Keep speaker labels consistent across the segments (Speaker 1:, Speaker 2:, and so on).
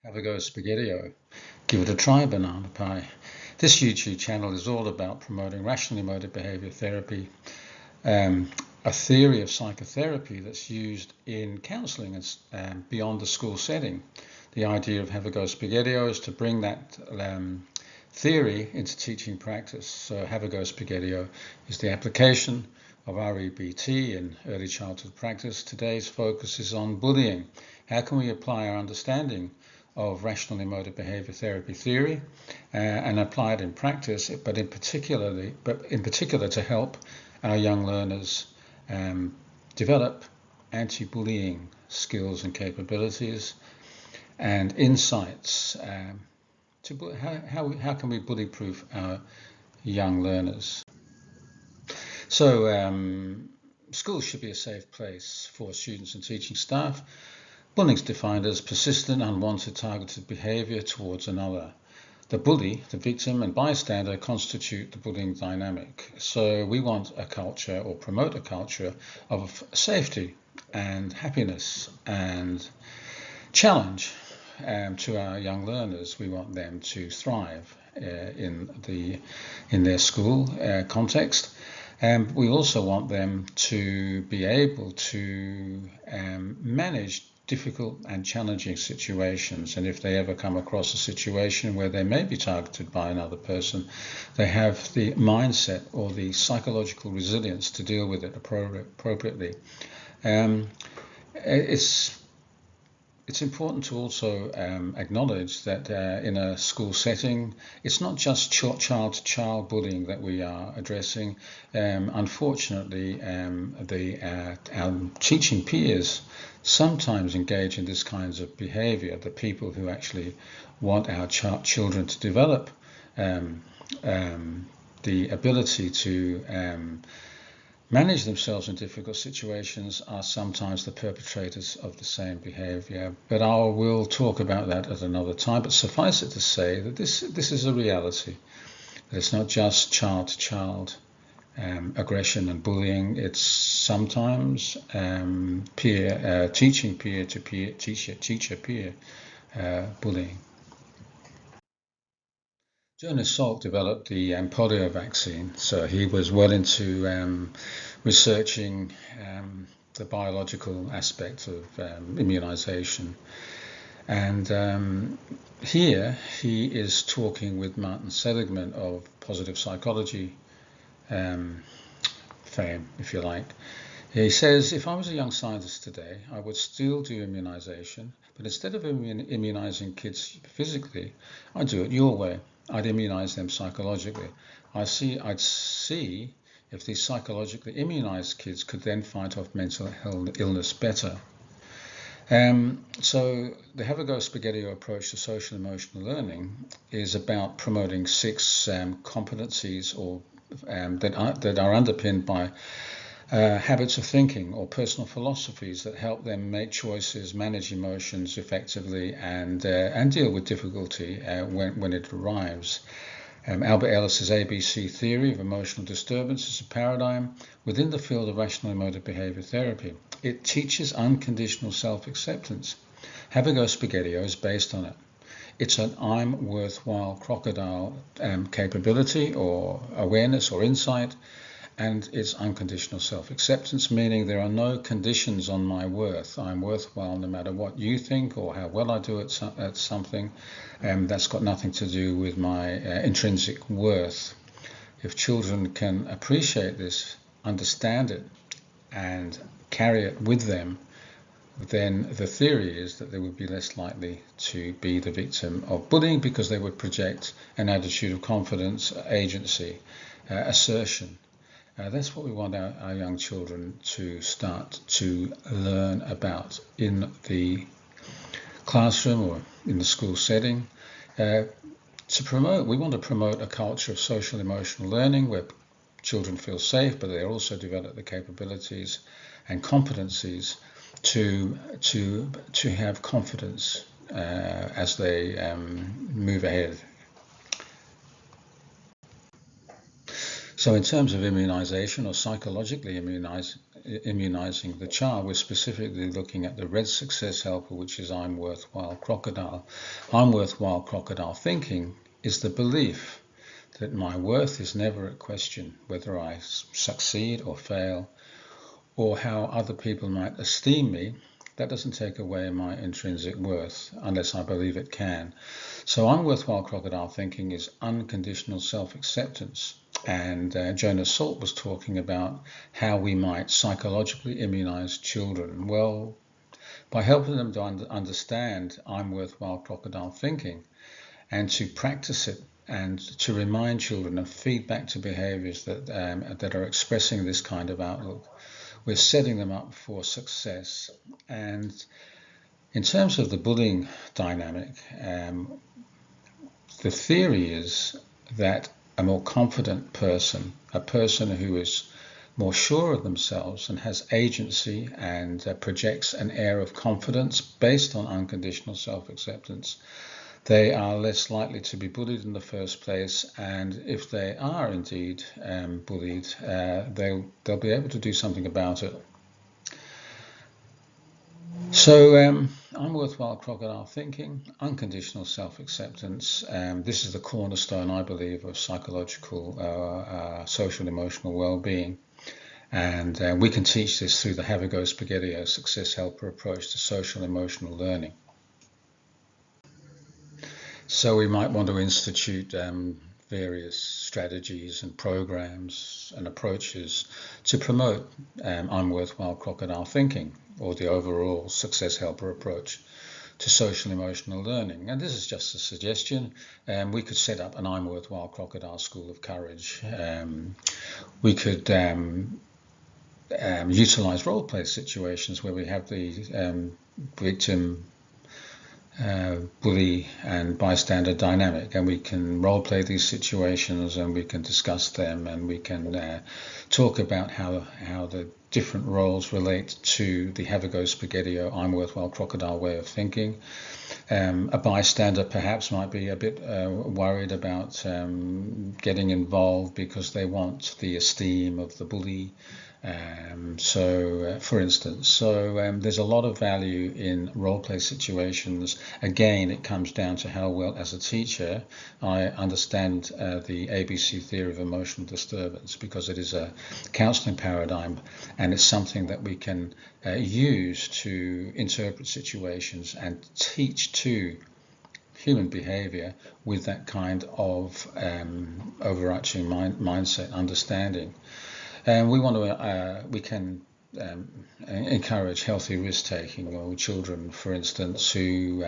Speaker 1: Have a Go Spaghettio. Give it a try, banana pie. This YouTube channel is all about promoting rational emotive behaviour therapy, a theory of psychotherapy that's used in counselling and beyond the school setting. The idea of Have a Go Spaghettio is to bring that theory into teaching practice. So Have a Go Spaghettio is the application of REBT in early childhood practice. Today's focus is on bullying. How can we apply our understanding of rational emotive behaviour therapy theory and apply it in practice, but in particular to help our young learners develop anti-bullying skills and capabilities and insights to how can we bully-proof our young learners. So schools should be a safe place for students and teaching staff. Bullying is defined as persistent, unwanted, targeted behaviour towards another. The bully, the victim and bystander constitute the bullying dynamic. So we want a culture or promote a culture of safety and happiness and challenge to our young learners. We want them to thrive in their school context. We also want them to be able to manage difficult and challenging situations, and if they ever come across a situation where they may be targeted by another person, they have the mindset or the psychological resilience to deal with it appropriately. It's important to also acknowledge that in a school setting, it's not just child-to-child bullying that we are addressing. Unfortunately, our teaching peers sometimes engage in this kinds of behaviour. The people who actually want our children to develop the ability to manage themselves in difficult situations are sometimes the perpetrators of the same behaviour. But we'll talk about that at another time. But suffice it to say that this is a reality. That it's not just child-to-child aggression and bullying. It's sometimes teaching peer-to-peer, teacher-peer bullying. Jonas Salk developed the polio vaccine, so he was well into researching the biological aspect of immunisation. And here he is talking with Martin Seligman of positive psychology fame, if you like. He says, if I was a young scientist today, I would still do immunisation, but instead of immunising kids physically, I'd do it your way. I'd immunise them psychologically. I'd see if these psychologically immunised kids could then fight off mental illness better. So the Have a Go Spaghettio approach to social emotional learning is about promoting 6 competencies or that are underpinned by habits of thinking or personal philosophies that help them make choices, manage emotions effectively, and deal with difficulty when it arrives. Albert Ellis's ABC theory of emotional disturbance is a paradigm within the field of rational emotive behaviour therapy. It teaches unconditional self-acceptance. Have a Go Spaghettio is based on it. It's an I'm worthwhile crocodile capability or awareness or insight, and it's unconditional self-acceptance, meaning there are no conditions on my worth. I'm worthwhile no matter what you think or how well I do at something. That's got nothing to do with my intrinsic worth. If children can appreciate this, understand it, and carry it with them, then the theory is that they would be less likely to be the victim of bullying because they would project an attitude of confidence, agency, assertion. That's what we want our young children to start to learn about in the classroom or in the school setting. We want to promote a culture of social emotional learning where children feel safe, but they also develop the capabilities and competencies to have confidence as they move ahead. So in terms of immunisation or psychologically immunizing the child. We're specifically looking at the red success helper, which is I'm worthwhile crocodile. I'm worthwhile crocodile thinking is the belief that my worth is never at question, whether I succeed or fail, or how other people might esteem me. That doesn't take away my intrinsic worth, unless I believe it can. So I'm worthwhile crocodile thinking is unconditional self-acceptance. And Jonas Salk was talking about how we might psychologically immunize children. Well, by helping them to understand I'm worthwhile crocodile thinking and to practice it and to remind children of feedback to behaviors that are expressing this kind of outlook, we're setting them up for success. And in terms of the bullying dynamic, the theory is that a more confident person, a person who is more sure of themselves and has agency and projects an air of confidence based on unconditional self-acceptance, they are less likely to be bullied in the first place, and if they are indeed bullied, they'll be able to do something about it. So I'm worthwhile crocodile thinking, unconditional self-acceptance. This is the cornerstone, I believe, of psychological, social, emotional well-being. And we can teach this through the Go Spaghettio success helper approach to social emotional learning. So we might want to institute various strategies and programs and approaches to promote I'm worthwhile crocodile thinking, or the overall success helper approach to social emotional learning. And this is just a suggestion. We could set up an I'm worthwhile crocodile school of courage. We could utilize role play situations where we have the victim, bully and bystander dynamic, and we can role play these situations and we can discuss them, and we can talk about how the different roles relate to the Go Spaghettio I'm worthwhile crocodile way of thinking. A bystander perhaps might be a bit worried about getting involved because they want the esteem of the bully. For instance, there's a lot of value in role play situations. Again, it comes down to how well, as a teacher, I understand the ABC theory of emotional disturbance, because it is a counselling paradigm and it's something that we can use to interpret situations and teach to human behavior with that kind of overarching mindset understanding. And we can encourage healthy risk-taking, or children, for instance, who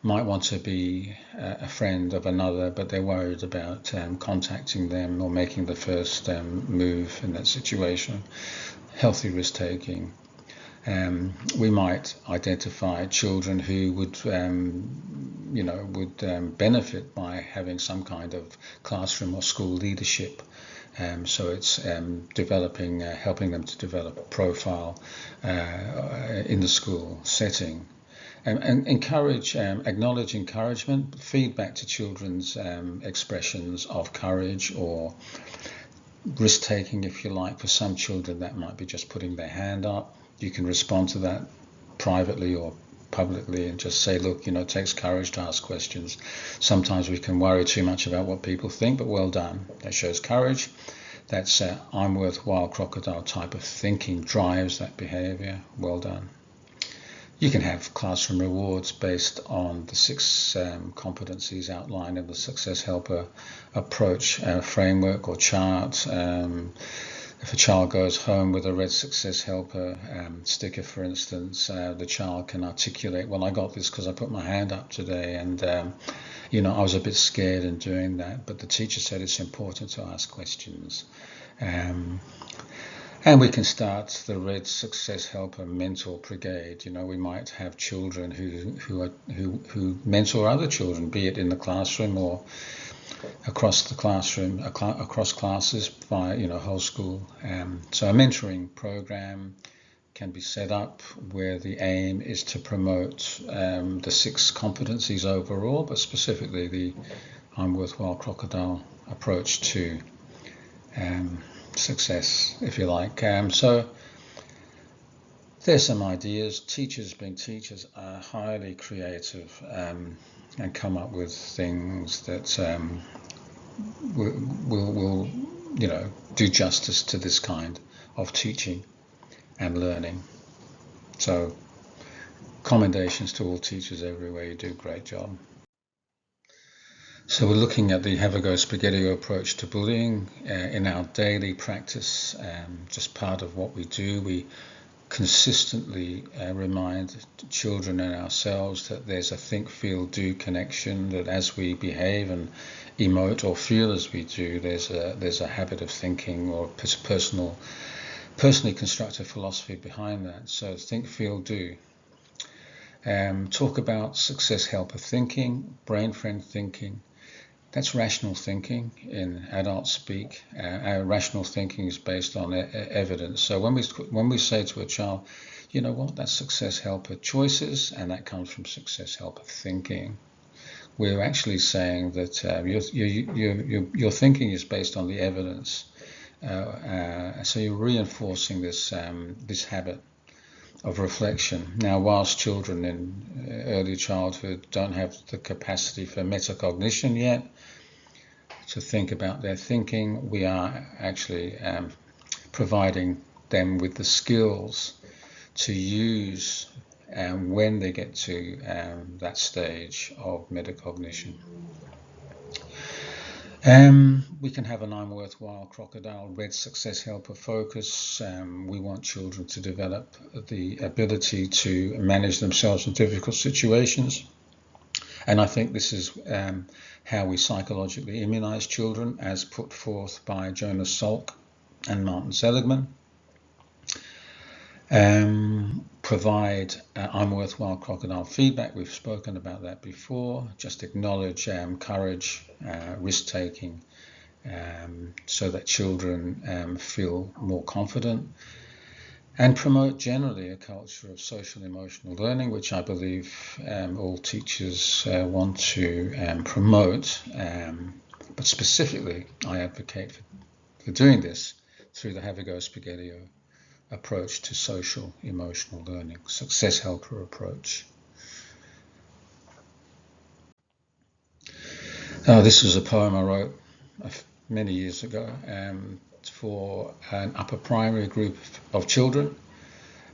Speaker 1: might want to be a friend of another, but they're worried about contacting them or making the first move in that situation. Healthy risk-taking. We might identify children who would benefit by having some kind of classroom or school leadership. So it's developing, helping them to develop a profile in the school setting. And acknowledge encouragement, feedback to children's expressions of courage or risk-taking, if you like. For some children, that might be just putting their hand up. You can respond to that privately or publicly and just say, look, it takes courage to ask questions. Sometimes we can worry too much about what people think, but well done. That shows courage. That's I'm worthwhile crocodile type of thinking drives that behavior. Well done. You can have classroom rewards based on the 6 competencies outlined in the Success Helper approach framework or chart. If a child goes home with a red Success Helper sticker, for instance, the child can articulate, well, I got this because I put my hand up today, and I was a bit scared in doing that, but the teacher said it's important to ask questions. And we can start the Red Success Helper Mentor Brigade. We might have children who mentor other children, be it in the classroom or across the classroom, across classes, by whole school. So a mentoring program can be set up where the aim is to promote the 6 competencies overall, but specifically the I'm worthwhile crocodile approach to success, if you like. So there's some ideas. Teachers, being teachers, are highly creative and come up with things that will do justice to this kind of teaching and learning. So commendations to all teachers everywhere. You do a great job. So we're looking at the Have a Go Spaghettio approach to bullying in our daily practice. Just part of what we do, we consistently remind children and ourselves that there's a think, feel, do connection, that as we behave and emote or feel as we do, there's a habit of thinking or personally constructed philosophy behind that. So think, feel, do. Talk about success helper thinking, brain friend thinking. That's rational thinking in adult speak. Our rational thinking is based on evidence. So when we say to a child, you know what, that's success helper choices, and that comes from success helper thinking, we're actually saying that your thinking is based on the evidence. So you're reinforcing this habit of reflection. Now, whilst children in early childhood don't have the capacity for metacognition yet to think about their thinking, we are actually providing them with the skills to use when they get to that stage of metacognition. We can have an I'm worthwhile crocodile, red success helper focus. We want children to develop the ability to manage themselves in difficult situations. And I think this is how we psychologically immunise children, as put forth by Jonas Salk and Martin Seligman. Provide I'm worthwhile crocodile feedback. We've spoken about that before. Just acknowledge courage, risk-taking, so that children feel more confident, and promote generally a culture of social emotional learning, which I believe all teachers want to promote, but specifically I advocate for doing this through the Have a Go Spaghettio approach to social emotional learning, success helper approach. This was a poem I wrote many years ago for an upper primary group of children,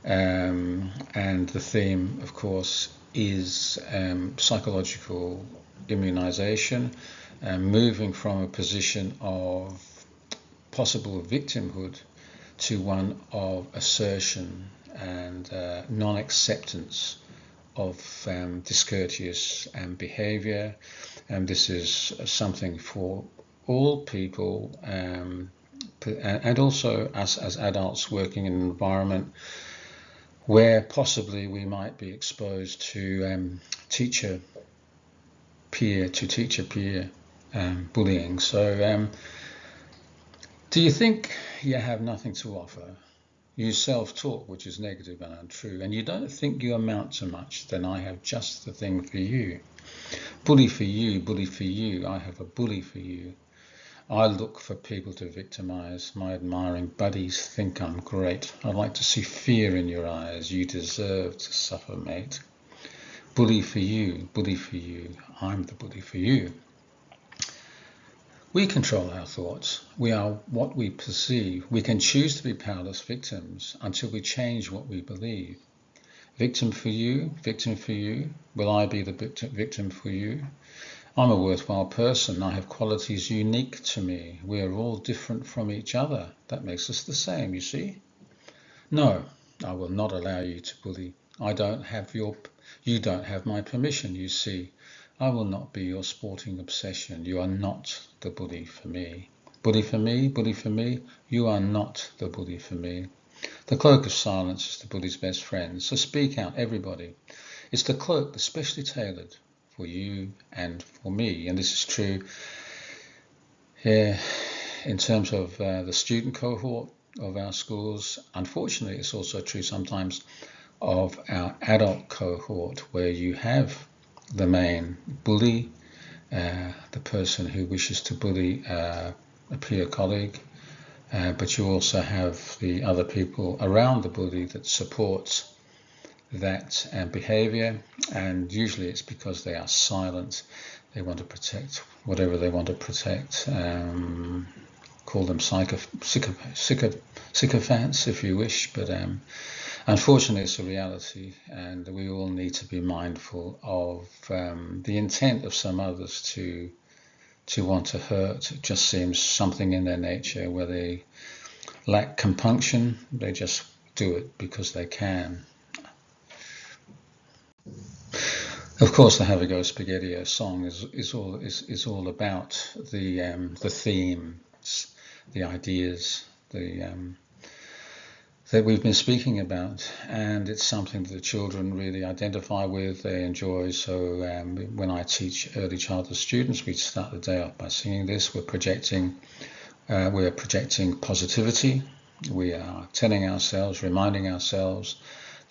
Speaker 1: and the theme, of course, is psychological immunization, moving from a position of possible victimhood to one of assertion and non-acceptance of discourteous behaviour. And this is something for all people, and also us as adults working in an environment where possibly we might be exposed to teacher-peer bullying. So do you think you have nothing to offer? You self-talk, which is negative and untrue, and you don't think you amount to much, then I have just the thing for you. Bully for you, bully for you, I have a bully for you. I look for people to victimize. My admiring buddies think I'm great. I'd like to see fear in your eyes. You deserve to suffer, mate. Bully for you, I'm the bully for you. We control our thoughts. We are what we perceive. We can choose to be powerless victims until we change what we believe. Victim for you, will I be the victim for you? I'm a worthwhile person. I have qualities unique to me. We are all different from each other. That makes us the same, you see? No, I will not allow you to bully. You don't have my permission, you see. I will not be your sporting obsession. You are not the bully for me. Bully for me, you are not the bully for me. The cloak of silence is the bully's best friend. So speak out, everybody. It's the cloak that's specially tailored for you and for me. And this is true here in terms of the student cohort of our schools. Unfortunately, it's also true sometimes of our adult cohort, where you have the main bully, the person who wishes to bully a peer colleague, but you also have the other people around the bully that support that behaviour, and usually it's because they are silent. They want to protect whatever they want to protect. Call them sycophants if you wish, but unfortunately it's a reality, and we all need to be mindful of the intent of some others to want to hurt. It just seems something in their nature where they lack compunction. They just do it because they can. Of course, the Have a Go Spaghettio song is all about the themes, the ideas, that we've been speaking about, and it's something that the children really identify with, they enjoy. So when I teach early childhood students, we start the day off by singing this. We're projecting positivity. We are telling ourselves, reminding ourselves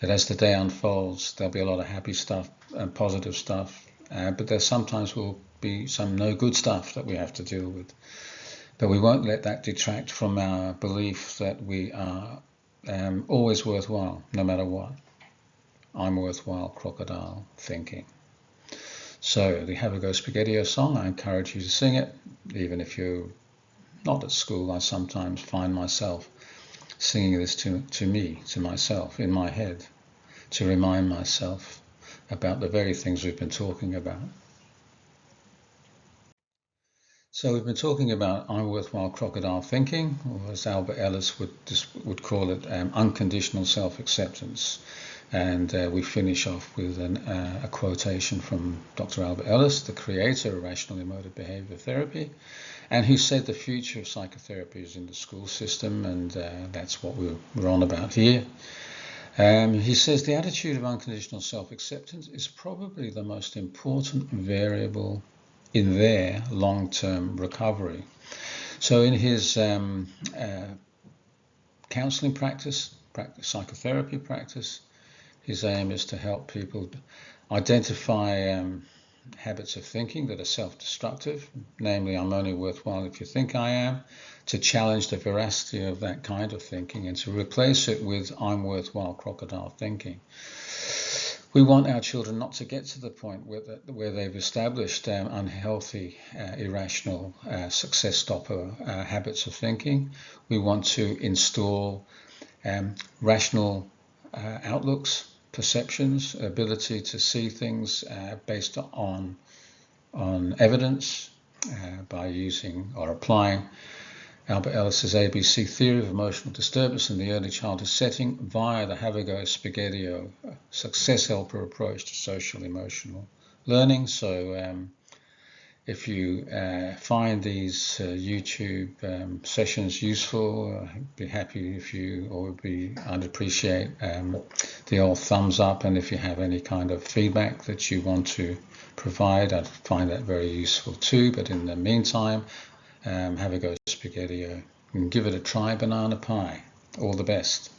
Speaker 1: that as the day unfolds, there'll be a lot of happy stuff and positive stuff, but there sometimes will be some no good stuff that we have to deal with. But we won't let that detract from our belief that we are always worthwhile, no matter what. I'm worthwhile, crocodile thinking. So the Have a Go Spaghettio song, I encourage you to sing it, even if you're not at school. I sometimes find myself singing this to myself, in my head, to remind myself about the very things we've been talking about. So we've been talking about I'm worthwhile crocodile thinking, or as Albert Ellis would call it, unconditional self-acceptance. And we finish off with a quotation from Dr. Albert Ellis, the creator of Rational Emotive Behaviour Therapy, and who said the future of psychotherapy is in the school system, and that's what we're on about here. He says the attitude of unconditional self-acceptance is probably the most important variable in their long-term recovery. So in his counselling practice, psychotherapy practice, his aim is to help people identify habits of thinking that are self-destructive, namely I'm only worthwhile if you think I am, to challenge the veracity of that kind of thinking and to replace it with I'm worthwhile crocodile thinking. We want our children not to get to the point where they've established unhealthy, irrational, success stopper habits of thinking. We want to install rational outlooks, perceptions, ability to see things based on evidence by using or applying Albert Ellis's ABC theory of emotional disturbance in the early childhood setting via the Have a Go Spaghettio success helper approach to social emotional learning. So if you find these YouTube sessions useful, I'd be happy if I'd appreciate the old thumbs up, and if you have any kind of feedback that you want to provide, I'd find that very useful too. But in the meantime, have a go Spaghettio and give it a try, banana pie. All the best.